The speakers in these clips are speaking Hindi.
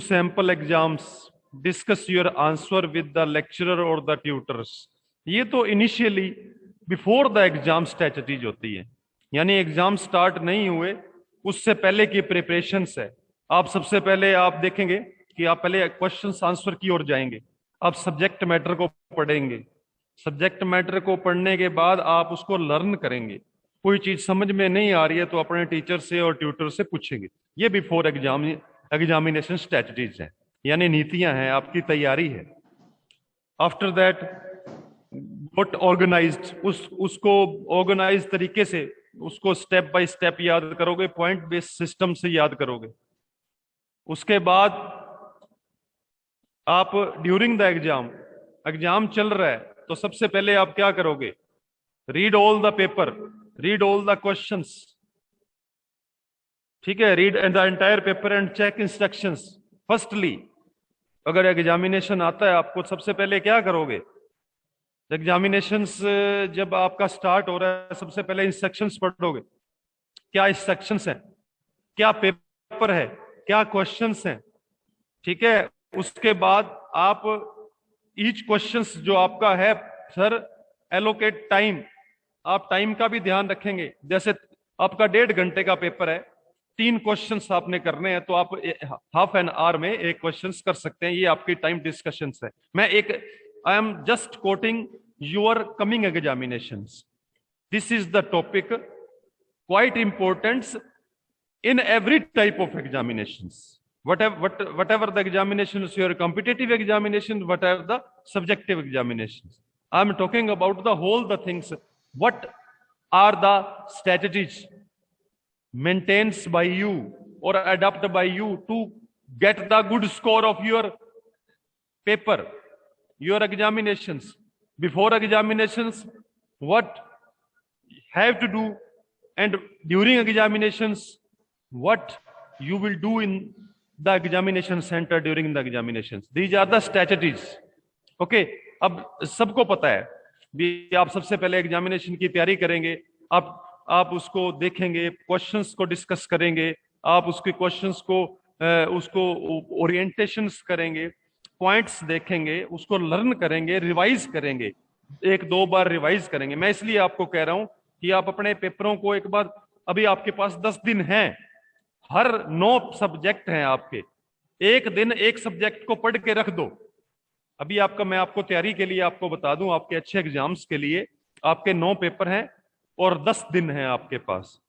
sample exams, discuss your answer with the lecturer or the tutors। ये तो initially before the exam strategies होती है, यानी एग्जाम स्टार्ट नहीं हुए उससे पहले की प्रिपरेशंस है। आप सबसे पहले आप देखेंगे कि आप पहले क्वेश्चंस आंसर की ओर जाएंगे, आप सब्जेक्ट मैटर को पढ़ेंगे, सब्जेक्ट मैटर को पढ़ने के बाद आप उसको लर्न करेंगे। कोई चीज समझ में नहीं आ रही है तो अपने टीचर से और ट्यूटर से पूछेंगे। ये बिफोर एग्जामिनेशन स्ट्रेटजीज हैं, यानी नीतियां हैं, आपकी तैयारी है। आफ्टर दैट गॉट ऑर्गेनाइज्ड, उसको ऑर्गेनाइज तरीके से उसको स्टेप बाय स्टेप याद करोगे, पॉइंट बेस्ड सिस्टम से याद करोगे। उसके बाद आप ड्यूरिंग द एग्जाम चल रहा है तो सबसे पहले आप क्या करोगे? Read all the paper, read all the questions, ठीक है, read the entire paper and check instructions. Firstly अगर एग्जामिनेशन आता है आपको सबसे पहले क्या करोगे? एग्जामिनेशंस जब आपका स्टार्ट हो रहा है सबसे पहले इंस्ट्रक्शंस पढ़ोगे। क्या इंस्ट्रक्शंस हैं, क्या पेपर है, क्या क्वेश्चंस हैं, ठीक है। उसके बाद आप ईच क्वेश्चंस जो आपका है, सर एलोकेट टाइम, आप टाइम का भी ध्यान रखेंगे। जैसे आपका 1.5 घंटे का पेपर है, 3 क्वेश्चंस आपने करने हैं तो आप हाफ एन आवर में एक क्वेश्चंस कर सकते हैं। ये आपकी टाइम डिस्कशंस है। I am just quoting your coming examinations. This is the topic quite important in every type of examinations. Whatever the examinations, your competitive examinations, whatever the subjective examinations. I am talking about the whole the things. What are the strategies maintained by you or adopted by you to get the good score of your paper? Your examinations, before examinations, what have to do, and during examinations, what you will do in the examination center during the examinations. These are the strategies. Okay, अब सबको पता है भी आप सबसे पहले एग्जामिनेशन की तैयारी करेंगे, आप उसको देखेंगे, क्वेश्चंस को डिस्कस करेंगे, आप उसके क्वेश्चंस को उसको ओरिएंटेशंस करेंगे, पॉइंट्स देखेंगे, उसको लर्न करेंगे, रिवाइज करेंगे, 1-2 बार रिवाइज करेंगे। मैं इसलिए आपको कह रहा हूं कि आप अपने पेपरों को एक बार, अभी आपके पास 10 दिन हैं, हर 9 सब्जेक्ट हैं आपके, एक दिन एक सब्जेक्ट को पढ़ के रख दो। अभी मैं आपको तैयारी के लिए आपको बता दूं, आपके अच्छे एग्जाम्स के लिए आपके 9 पेपर हैं और 10 दिन हैं आपके पास,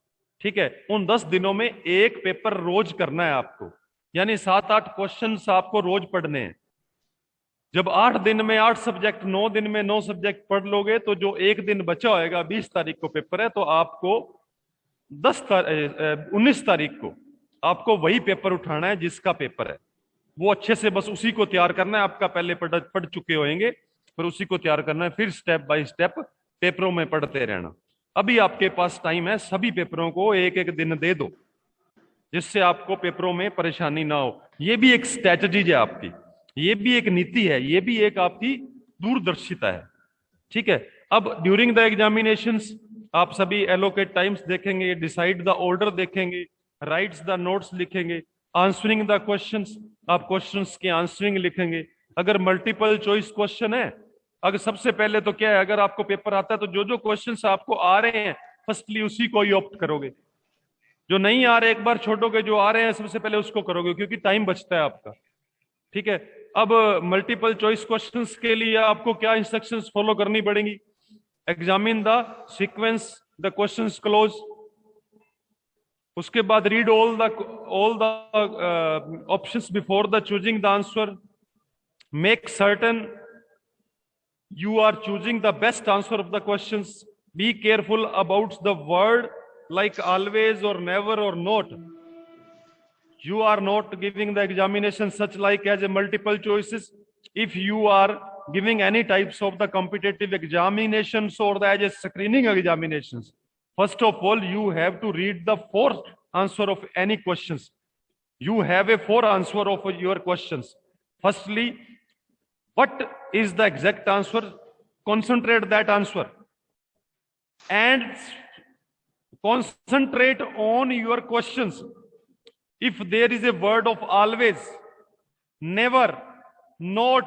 ठीक है। उन 10 दिनों में एक पेपर रोज करना है आपको, यानी 7-8 क्वेश्चंस आपको रोज पढ़ने हैं। जब 8 दिन में 8 सब्जेक्ट, 9 दिन में 9 सब्जेक्ट पढ़ लोगे तो जो एक दिन बचा होएगा, 20 तारीख को पेपर है, तो आपको 19 तारीख को आपको वही पेपर उठाना है जिसका पेपर है, वो अच्छे से बस उसी को तैयार करना है। आपका पहले पढ़ चुके होंगे, फिर उसी को तैयार करना है, फिर स्टेप बाय स्टेप पेपरों में पढ़ते रहना। अभी आपके पास टाइम है, सभी पेपरों को एक दिन दे दो जिससे आपको पेपरों में परेशानी ना हो। ये भी एक स्ट्रेटजी है आपकी, ये भी एक नीति है, ये भी एक आपकी दूरदर्शिता है, ठीक है। अब ड्यूरिंग द एग्जामिनेशंस आप सभी एलोकेट टाइम्स देखेंगे, डिसाइड द ऑर्डर देखेंगे, राइट्स द नोट्स लिखेंगे, आंसरिंग द क्वेश्चंस, आप क्वेश्चंस के आंसरिंग लिखेंगे। अगर मल्टीपल चॉइस क्वेश्चन है, अगर सबसे पहले तो क्या है, अगर आपको पेपर आता है तो जो क्वेश्चंस आपको आ रहे हैं फर्स्टली उसी को ही ऑप्ट करोगे। जो नहीं आ रहे एक बार छोड़ोगे, जो आ रहे हैं सबसे पहले उसको करोगे, क्योंकि टाइम बचता है आपका, ठीक है। अब मल्टीपल चॉइस क्वेश्चंस के लिए आपको क्या इंस्ट्रक्शंस फॉलो करनी पड़ेंगी? Examine the sequence the questions close, उसके बाद read all the options before the choosing the answer, make certain you are choosing the best answer of the questions, be careful about the word like always or never or not. You are not giving the examination such like as a multiple choices. If you are giving any types of the competitive examinations or the as a screening examinations, first of all you have to read the 4th answer of any questions. You have a 4 answer of your questions. Firstly, what is the exact answer? Concentrate that answer and concentrate on your questions. If there is a word of always, never, note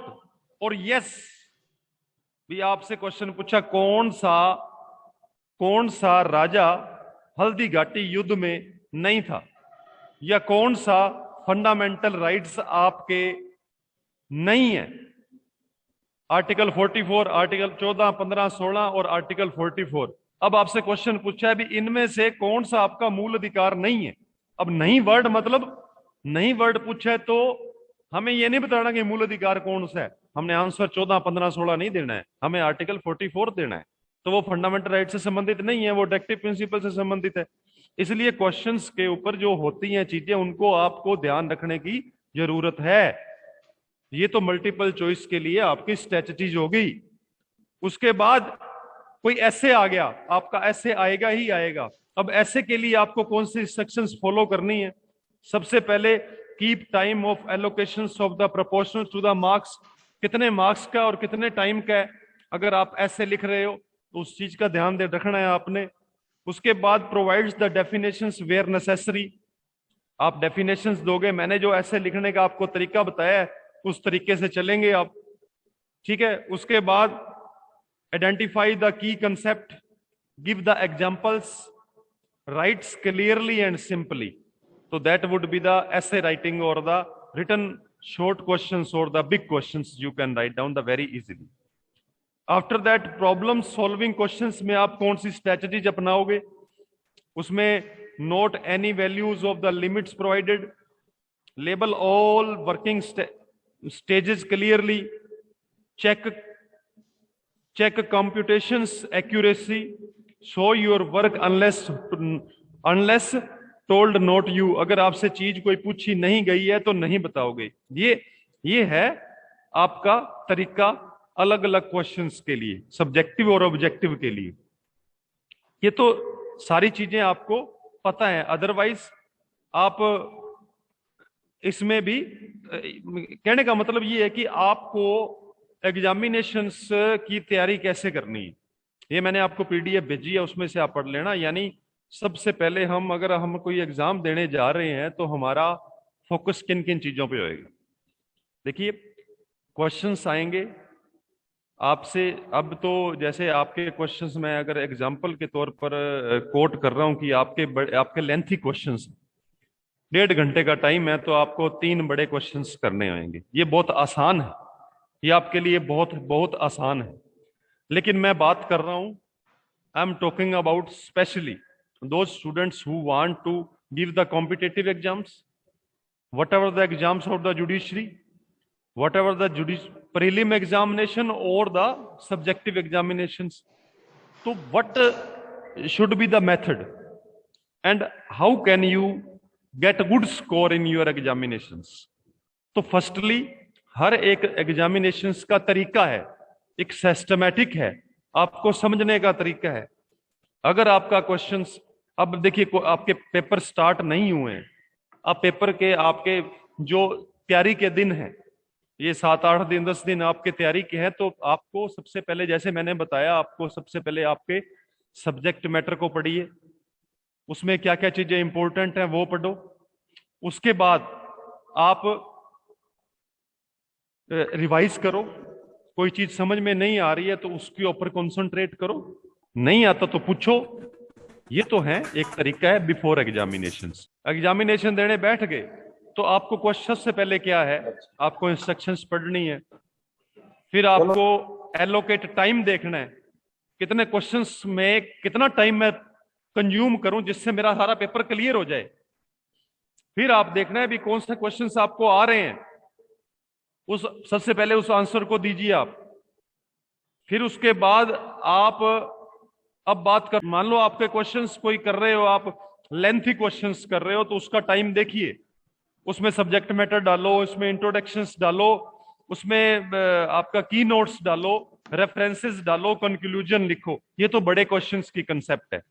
और यस। भी आपसे क्वेश्चन पूछा कौन सा राजा हल्दी घाटी युद्ध में नहीं था, या कौन सा फंडामेंटल राइट्स आपके नहीं है। आर्टिकल 44, आर्टिकल 14, 15, 16 और आर्टिकल 44। अब आपसे क्वेश्चन पूछा है भी इनमें से कौन सा आपका मूल अधिकार नहीं है। अब नहीं वर्ड मतलब नहीं वर्ड पूछा है तो हमें यह नहीं बताना कि मूल अधिकार कौन सा है। हमने आंसर 14, 15, 16 नहीं देना है, हमें आर्टिकल 44 देना है। तो वो फंडामेंटल राइट से संबंधित नहीं है, वो डायरेक्टिव प्रिंसिपल से संबंधित है। इसलिए क्वेश्चंस के ऊपर जो होती हैं चीजें उनको आपको ध्यान रखने की जरूरत है। ये तो मल्टीपल चॉइस के लिए आपकी स्ट्रेटजीज हो गई। उसके बाद कोई ऐसे आ गया, आपका ऐसे आएगा ही आएगा। अब ऐसे के लिए आपको कौन सी इंस्ट्रक्शंस फॉलो करनी है। सबसे पहले keep time of allocations of the proportional to the marks. कितने मार्क्स का और कितने टाइम का है। अगर आप ऐसे लिख रहे हो तो उस चीज का ध्यान दे रखना है आपने। उसके बाद provides the definitions where necessary. आप डेफिनेशंस दोगे, मैंने जो ऐसे लिखने का आपको तरीका बताया है उस तरीके से चलेंगे आप, ठीक है। उसके बाद आइडेंटिफाई द की concept, give the examples, writes clearly and simply. तो that would be the essay writing or the written short questions or the big questions you can write down the very easily. After that problem solving questions में आप कौन सी strategies अपनाओगे। उसमें note any values of the limits provided, label all working stages clearly, check computations accuracy, show your work unless told not you। अगर आपसे चीज कोई पूछी नहीं गई है तो नहीं बताओगे। ये है आपका तरीका अलग अलग क्वेश्चंस के लिए, सब्जेक्टिव और ऑब्जेक्टिव के लिए। ये तो सारी चीजें आपको पता है, अदरवाइज आप इसमें भी कहने का मतलब ये है कि आपको एग्जामिनेशंस की तैयारी कैसे करनी है। ये मैंने आपको पीडीएफ भेजी है, उसमें से आप पढ़ लेना। यानी सबसे पहले अगर हम कोई एग्जाम देने जा रहे हैं तो हमारा फोकस किन किन चीजों पे होएगा। देखिए क्वेश्चंस आएंगे आपसे। अब तो जैसे आपके क्वेश्चंस मैं अगर एग्जांपल के तौर पर कोट कर रहा हूं कि आपके लेंथी क्वेश्चंस, 1.5 घंटे का टाइम है तो आपको 3 बड़े क्वेश्चंस करने होंगे। ये बहुत आसान है, ये आपके लिए बहुत बहुत आसान है। लेकिन मैं बात कर रहा हूं, I am talking about specially those students who want to give the competitive exams, whatever the exams of the judiciary, whatever the prelim examination or the subjective examinations. So what should be the method and how can you get a good score in your examinations? तो फर्स्टली हर एक एग्जामिनेशंस का तरीका है, एक सिस्टमैटिक है, आपको समझने का तरीका है। अगर आपका क्वेश्चंस, अब देखिए आपके पेपर स्टार्ट नहीं हुए हैं, अब पेपर के आपके जो तैयारी के दिन हैं, ये 7, 8 दिन 10 दिन आपके तैयारी के हैं, तो आपको सबसे पहले जैसे मैंने बताया, आपको सबसे पहले आपके सब्जेक्ट मैटर को पढ़िए, उसमें क्या क्या चीजें इंपॉर्टेंट हैं वो पढ़ो। उसके बाद आप रिवाइज करो, कोई चीज समझ में नहीं आ रही है तो उसके ऊपर कंसंट्रेट करो, नहीं आता तो पूछो। ये तो है एक तरीका है बिफोर एग्जामिनेशंस। एग्जामिनेशन देने बैठ गए तो आपको क्वेश्चन से पहले क्या है, आपको इंस्ट्रक्शंस पढ़नी है, फिर आपको एलोकेट टाइम देखना है, कितने क्वेश्चंस में कितना टाइम मैं कंज्यूम करूं जिससे मेरा सारा पेपर क्लियर हो जाए। फिर आप देखना है भी कौन से क्वेश्चंस आपको आ रहे हैं, उस सबसे पहले उस आंसर को दीजिए आप। फिर उसके बाद आप अब बात कर, मान लो आपके क्वेश्चंस कोई कर रहे हो, आप लेंथी क्वेश्चंस कर रहे हो तो उसका टाइम देखिए, उसमें सब्जेक्ट मैटर डालो, उसमें इंट्रोडक्शंस डालो, उसमें आपका की नोट्स डालो, रेफरेंसेस डालो, कंक्लूजन लिखो। ये तो बड़े क्वेश्चंस की कंसेप्ट है।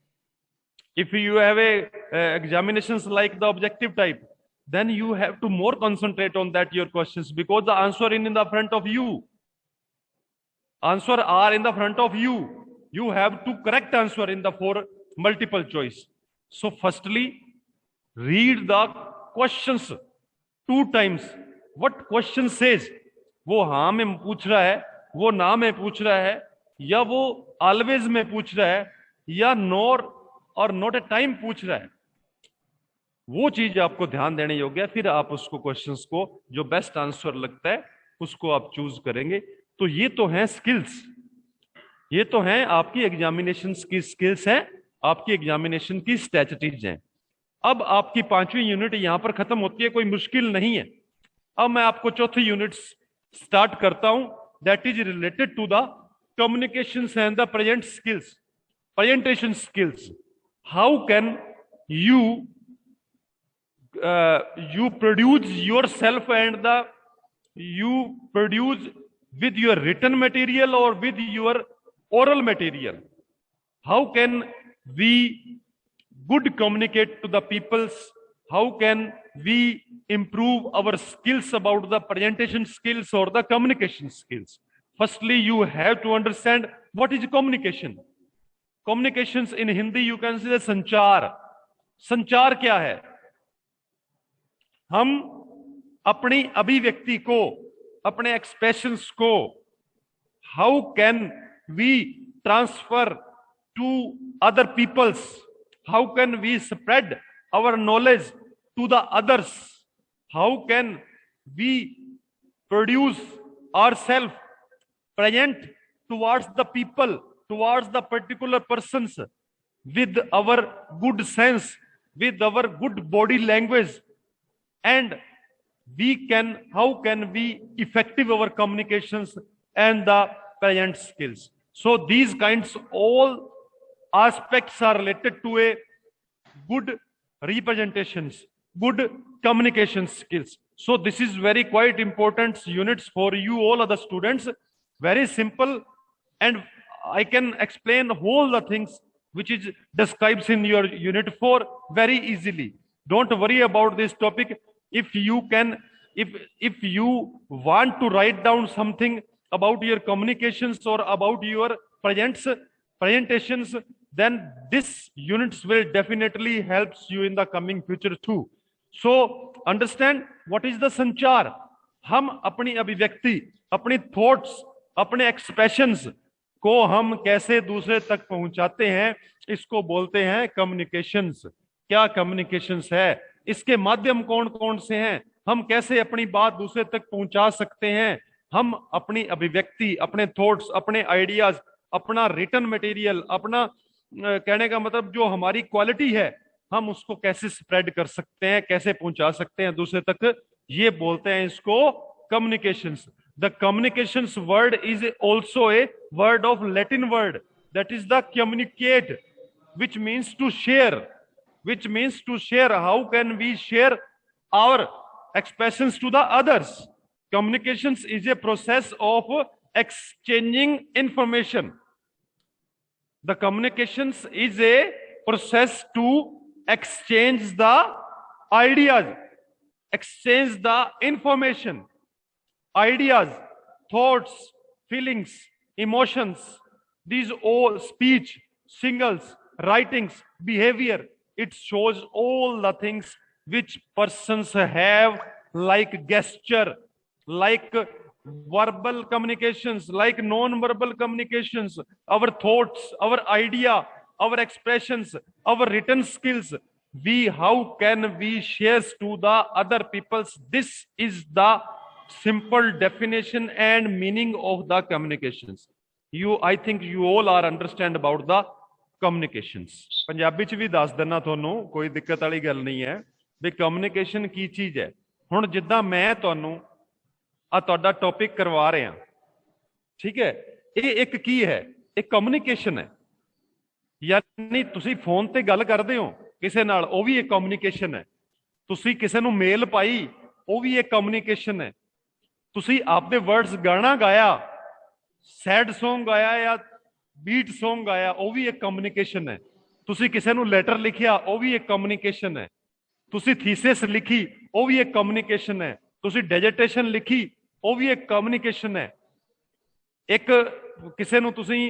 If you have examinations like the objective type, then you have to more concentrate on that your questions, because the answer in the front of you, answer are in the front of you, you have to correct answer in the for multiple choice. So firstly read the questions 2 times, what question says, वो हाँ में पूछ रहा है, वो ना में पूछ रहा है, या वो ऑलवेज में पूछ रहा है, या नोर और नॉट ए टाइम पूछ रहा है, वो चीज आपको ध्यान देने योग्य है। फिर आप उसको क्वेश्चंस को जो बेस्ट आंसर लगता है उसको आप चूज करेंगे। तो ये तो हैं स्किल्स, ये तो हैं आपकी एग्जामिनेशन की स्किल्स हैं, आपकी एग्जामिनेशन की स्ट्रेटजीज हैं। अब आपकी 5वीं यूनिट यहां पर खत्म होती है, कोई मुश्किल नहीं है। अब मैं आपको चौथी यूनिट स्टार्ट करता हूं, that is related to the communications and the present skills, presentation skills. How can you you produce yourself and the you produce with your written material or with your oral material? How can we good communicate to the peoples? How can we improve our skills about the presentation skills or the communication skills? Firstly, you have to understand what is communication. Communications in Hindi you can say संचार। संचार क्या है? हम अपनी अभिव्यक्ति को, अपने एक्सप्रेशंस को, how can we transfer to other peoples, how can we spread our knowledge to the others, how can we produce ourself present towards the people, towards the particular persons with our good sense, with our good body language, and we can, how can we effective our communications and the present skills. So these kinds all aspects are related to a good representations, good communication skills. So this is very quite important units for you all other students, very simple, and I can explain all the things which is describes in your unit 4 very easily. Don't worry about this topic. If you can, if you want to write down something about your communications or about your presentations, then this units will definitely helps you in the coming future too. So understand what is the sanchar. हम अपनी अभिव्यक्ति, अपनी थॉट्स, अपने एक्सप्रेशंस को हम कैसे दूसरे तक पहुंचाते हैं, इसको बोलते हैं कम्युनिकेशंस। क्या कम्युनिकेशंस है, इसके माध्यम कौन कौन से हैं, हम कैसे अपनी बात दूसरे तक पहुंचा सकते हैं, हम अपनी अभिव्यक्ति, अपने थॉट्स, अपने आइडियाज, अपना रिटन मटेरियल, अपना कहने का मतलब जो हमारी क्वालिटी है, हम उसको कैसे स्प्रेड कर सकते हैं, कैसे पहुंचा सकते हैं दूसरे तक, ये बोलते हैं इसको communications. The communications word is also a word of Latin word, that is the communicate, which means to share, which means to share. How can we share our expressions to the others? Communications is a process of exchanging information. The communications is a process to exchange the ideas, exchange the information, ideas, thoughts, feelings, emotions, these all speech, signals, writings, behavior, it shows all the things which persons have, like gesture, like verbal communications, like non-verbal communications, our thoughts, our idea, our expressions, our written skills. We, how can we share to the other peoples? This is the simple definition and meaning of the communications. I think you all are understand about the communications. Punjabi च भी दस देना थोनों, कोई दिक्कत वाली गल नहीं है भी कम्युनिकेशन की चीज है। हुण जिद्दां मैं तुहानूं आ तुहाडा टॉपिक करवा रहा, ठीक है, ये एक की है, एक कम्युनिकेशन है। यानी तुसीं फोन ते गल करदे हो किसे नाल, वो भी एक कम्युनिकेशन है। तुसीं किसे नूं मेल पाई, वो भी एक कम्युनिकेशन है। तुसी आपदे वर्ड्स गाना गाया, सैड सॉन्ग गाया या बीट सॉन्ग गाया, वो भी एक कम्युनिकेशन है। तुसी किसे नूं लेटर लिखिया, वो भी एक कम्युनिकेशन है। तुसी थीसिस लिखी, वो भी एक कम्युनिकेशन है। तुसी डिसर्टेशन लिखी, वो भी एक कम्युनिकेशन है। एक किसे नूं तुसी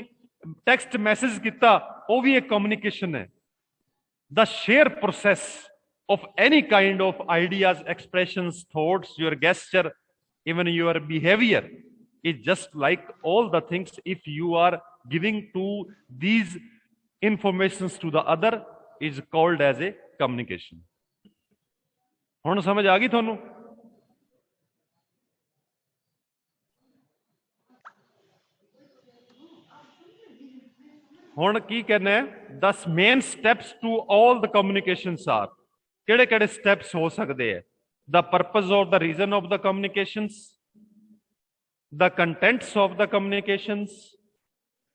टेक्स्ट मैसेज किया, वो भी एक कम्युनिकेशन है। The share process of any kind of ideas, expressions, thoughts, your gesture, even your behavior is just like all the things. If you are giving to these informations to the other, is called as a communication. हुण समझ आ गई थानू? हुण की कहना है, the main steps to all the communications are, केड़े केड़े स्टेप्स हो सकते हैं? द पर्पस और the reason of the communications, the contents of the communications,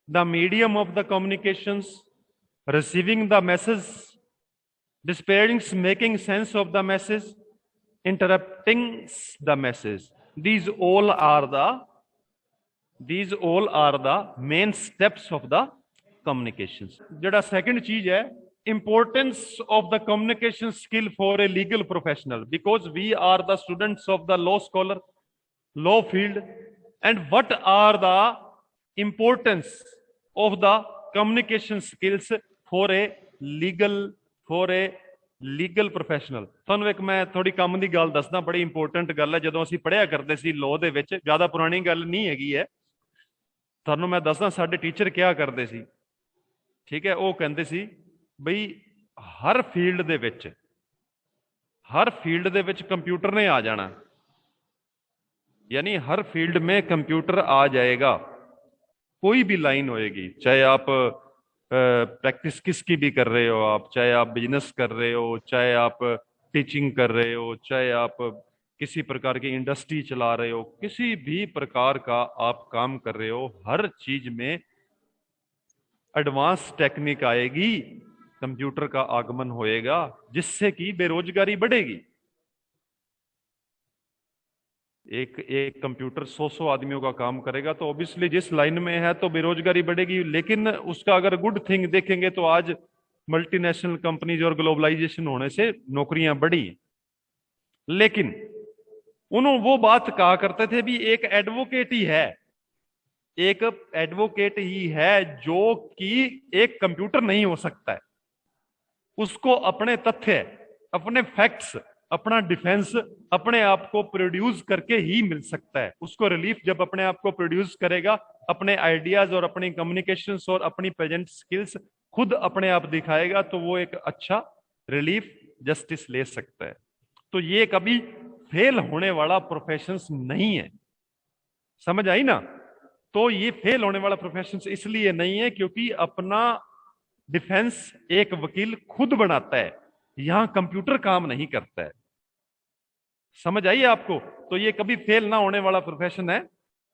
the medium of the communications, receiving the message, despairing, making sense of the message, interrupting the message. These all are the main steps of the communications. जड़ा second चीज है, importance of the communication skill for a legal professional, because we are the students of the law scholar, law field, and what are the importance of the communication skills for a legal professional? ਤੁਹਾਨੂੰ ਇੱਕ ਮੈਂ ਥੋੜੀ ਕੰਮ ਦੀ ਗੱਲ ਦੱਸਦਾ, ਬੜੀ ਇੰਪੋਰਟੈਂਟ ਗੱਲ ਹੈ। ਜਦੋਂ ਅਸੀਂ ਪੜ੍ਹਿਆ ਕਰਦੇ ਸੀ ਲਾਅ ਦੇ ਵਿੱਚ, ਜ਼ਿਆਦਾ ਪੁਰਾਣੀ ਗੱਲ ਨਹੀਂ ਹੈਗੀ ਹੈ, ਤੁਹਾਨੂੰ ਮੈਂ ਦੱਸਦਾ ਸਾਡੇ ਟੀਚਰ ਕਿਹਾ ਕਰਦੇ ਸੀ, ਠੀਕ ਹੈ? ਉਹ ਕਹਿੰਦੇ ਸੀ ਬਈ ਹਰ ਫੀਲਡ ਦੇ ਵਿੱਚ कंप्यूटर ने आ जाना, यानी हर फील्ड में कंप्यूटर आ जाएगा। कोई भी लाइन होएगी, चाहे आप प्रैक्टिस किसकी भी कर रहे हो, आप चाहे आप बिजनेस कर रहे हो, चाहे आप टीचिंग कर रहे हो, चाहे आप किसी प्रकार की इंडस्ट्री चला रहे हो, किसी भी प्रकार का आप काम कर रहे हो, हर चीज में एडवांस टेक्निक आएगी, कंप्यूटर का आगमन होएगा, जिससे कि बेरोजगारी बढ़ेगी। एक कंप्यूटर 100 आदमियों का काम करेगा, तो ऑब्वियसली जिस लाइन में है तो बेरोजगारी बढ़ेगी। लेकिन उसका अगर गुड थिंग देखेंगे तो आज मल्टीनेशनल कंपनीज और ग्लोबलाइजेशन होने से नौकरियां बढ़ी। लेकिन उन्होंने वो बात कहा करते थे भी एक एडवोकेट ही है जो कि एक कंप्यूटर नहीं हो सकता है। उसको अपने तथ्य, अपने फैक्ट्स, अपना डिफेंस अपने आप को प्रोड्यूस करके ही मिल सकता है। उसको रिलीफ जब अपने आप को प्रोड्यूस करेगा, अपने आइडियाज और अपनी कम्युनिकेशंस और अपनी प्रेजेंट स्किल्स खुद अपने आप दिखाएगा, तो वो एक अच्छा रिलीफ जस्टिस ले सकता है। तो ये कभी फेल होने वाला प्रोफेशन नहीं है, समझ आई ना? तो ये फेल होने वाला प्रोफेशन इसलिए नहीं है क्योंकि अपना डिफेंस एक वकील खुद बनाता है, यहां कंप्यूटर काम नहीं करता है। समझ आइए आपको? तो ये कभी फेल ना होने वाला प्रोफेशन है,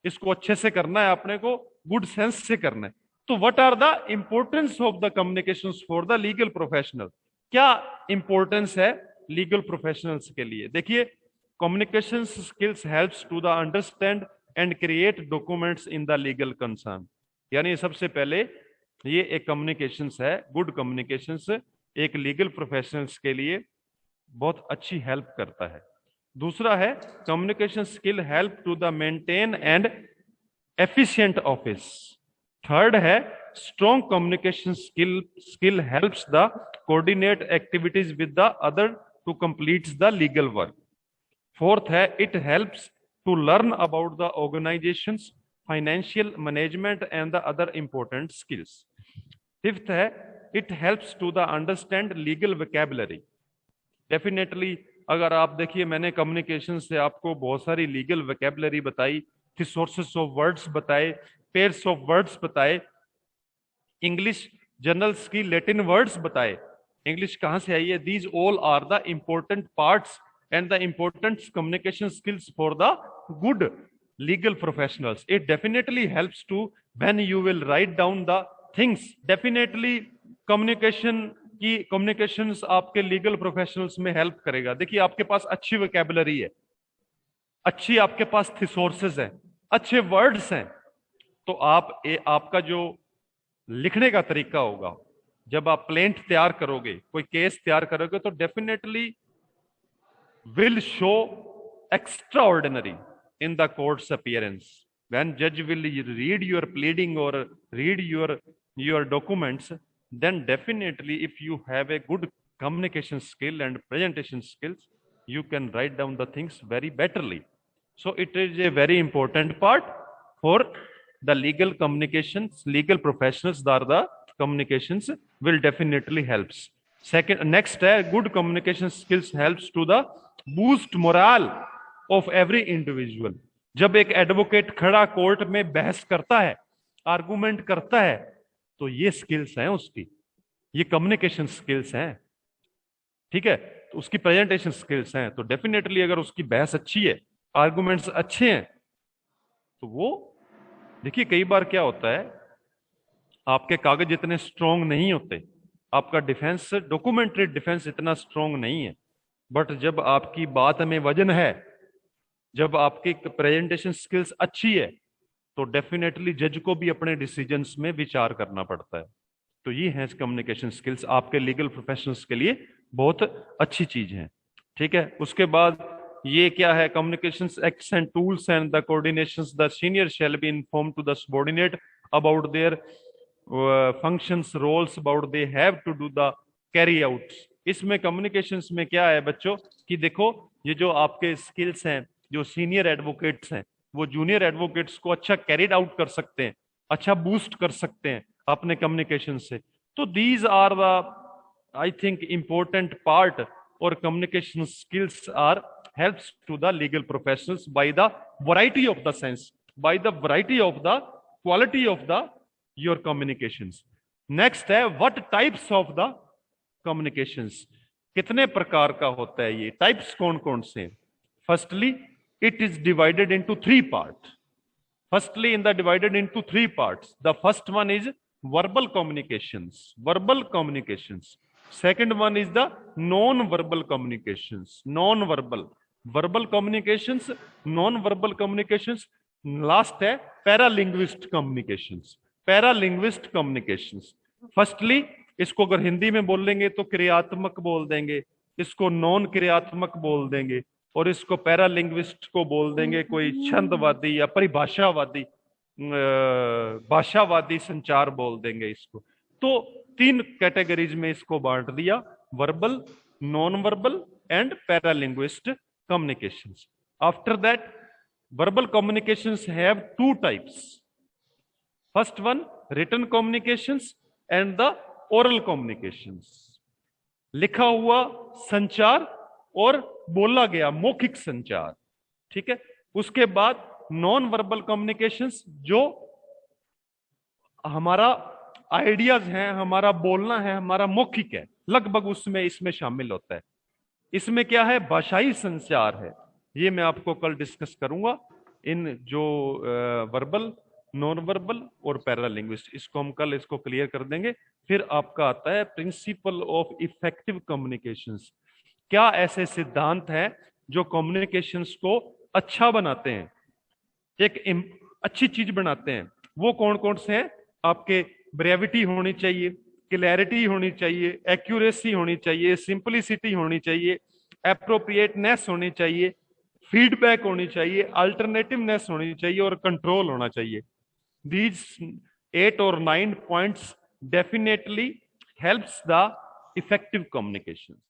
इसको अच्छे से करना है, अपने को गुड सेंस से करना है। तो what are the importance of the communications for the legal professional? क्या इंपॉर्टेंस है लीगल प्रोफेशनल्स के लिए? देखिए, communication skills helps to the understand and create documents in the legal concern. यानी सबसे पहले ये एक कम्युनिकेशंस है, गुड कम्युनिकेशंस एक लीगल प्रोफेशनल्स के लिए बहुत अच्छी हेल्प करता है। दूसरा है communication skill help to the maintain and efficient office. Third है strong communication skill helps the coordinate activities with the other to complete the legal work. Fourth है it helps to learn about the organisations, financial management and the other important skills. Fifth है it helps to the understand legal vocabulary. Definitely अगर आप देखिए, मैंने कम्युनिकेशन से आपको बहुत सारी लीगल वोकैबुलरी बताई, सोर्सेस ऑफ वर्ड्स बताए, पेयर्स ऑफ वर्ड्स बताए, इंग्लिश जर्नल्स की लैटिन वर्ड्स बताए, इंग्लिश कहां से आई है। These all are the important parts and the important communication skills for the good legal professionals. It definitely helps to when you will write down the things. Definitely communications आपके लीगल प्रोफेशनल्स में हेल्प करेगा। देखिए, आपके पास अच्छी वोकैबुलरी है, अच्छी आपके पास थिसोर्सेस हैं, अच्छे वर्ड्स हैं, तो आपका जो लिखने का तरीका होगा, जब आप प्लेंट तैयार करोगे, कोई केस तैयार करोगे, तो definitely will show extra ordinary in the court's appearance. When judge will read your pleading or read your documents, then definitely if you have a good communication skill and presentation skills, you can write down the things very betterly. So it is a very important part for the legal communications. Legal professionals are the communications will definitely helps. Second, next है good communication skills helps to the boost morale of every individual. जब एक एडवोकेट खड़ा कोर्ट में बहस करता है, आर्गुमेंट करता है, तो ये स्किल्स हैं उसकी, ये कम्युनिकेशन स्किल्स हैं, ठीक है। तो उसकी प्रेजेंटेशन स्किल्स हैं, तो डेफिनेटली अगर उसकी बहस अच्छी है, आर्गुमेंट्स अच्छे हैं, तो वो देखिए कई बार क्या होता है, आपके कागज इतने स्ट्रांग नहीं होते, आपका डिफेंस डॉक्यूमेंट्री डिफेंस इतना स्ट्रांग नहीं है, बट जब आपकी बात में वजन है, जब आपकी प्रेजेंटेशन स्किल्स अच्छी है, तो डेफिनेटली जज को भी अपने डिसीजंस में विचार करना पड़ता है। तो ये है कम्युनिकेशन स्किल्स, आपके लीगल प्रोफेशनल्स के लिए बहुत अच्छी चीज है, ठीक है। उसके बाद ये क्या है, communication acts and tools and the coordinations, the senior shall be inform to the subordinate about their functions roles about they have to do the carry out. इसमें कम्युनिकेशंस में क्या है बच्चों कि देखो ये जो आपके स्किल्स हैं, जो सीनियर एडवोकेट्स हैं वो जूनियर एडवोकेट्स को अच्छा कैरिड आउट कर सकते हैं, अच्छा बूस्ट कर सकते हैं अपने कम्युनिकेशन से। तो these are the I think important part और communication skills are helps to the legal professionals by the variety of the sense, by the variety of the quality of the your communications. Next है what types of the communications, कितने प्रकार का होता है ये टाइप्स, कौन कौन से। Firstly it is divided into three parts. Firstly in the divided into three parts. The first one is verbal communications, verbal communications. Second one is the non-verbal communications, non-verbal, verbal communications, non-verbal communications. Last है paralinguist communications, paralinguist communications. Firstly इसको अगर हिंदी में बोल लेंगे तो क्रियात्मक बोल देंगे, इसको नॉन क्रियात्मक बोल देंगे, और इसको पैरालिंग्विस्ट को बोल देंगे कोई छंदवादी या परिभाषावादी भाषावादी संचार बोल देंगे इसको। तो तीन कैटेगरीज में इसको बांट दिया, verbal, non verbal and paralinguist communications. After that, verbal communications have two types. First one, written communications and the oral communications. लिखा हुआ संचार और बोला गया मौखिक संचार, ठीक है। उसके बाद नॉन वर्बल कम्युनिकेशंस, जो हमारा आइडियाज हैं, हमारा बोलना है, हमारा मौखिक है, लगभग उसमें इसमें शामिल होता है। इसमें क्या है, भाषाई संचार है, ये मैं आपको कल डिस्कस करूंगा इन जो वर्बल, नॉन वर्बल और पैरालिंग्विस्ट, इसको हम कल इसको क्लियर कर देंगे। फिर आपका आता है प्रिंसिपल ऑफ इफेक्टिव कम्युनिकेशंस। क्या ऐसे सिद्धांत हैं जो कम्युनिकेशंस को अच्छा बनाते हैं, एक अच्छी चीज बनाते हैं, वो कौन कौन से हैं। आपके ब्रेविटी होनी चाहिए, क्लैरिटी होनी चाहिए, एक्यूरेसी होनी चाहिए, सिंपलिसिटी होनी चाहिए, एप्रोप्रिएटनेस होनी चाहिए, फीडबैक होनी चाहिए, अल्टरनेटिवनेस होनी चाहिए और कंट्रोल होना चाहिए। These 8 or 9 points definitely helps the effective communication.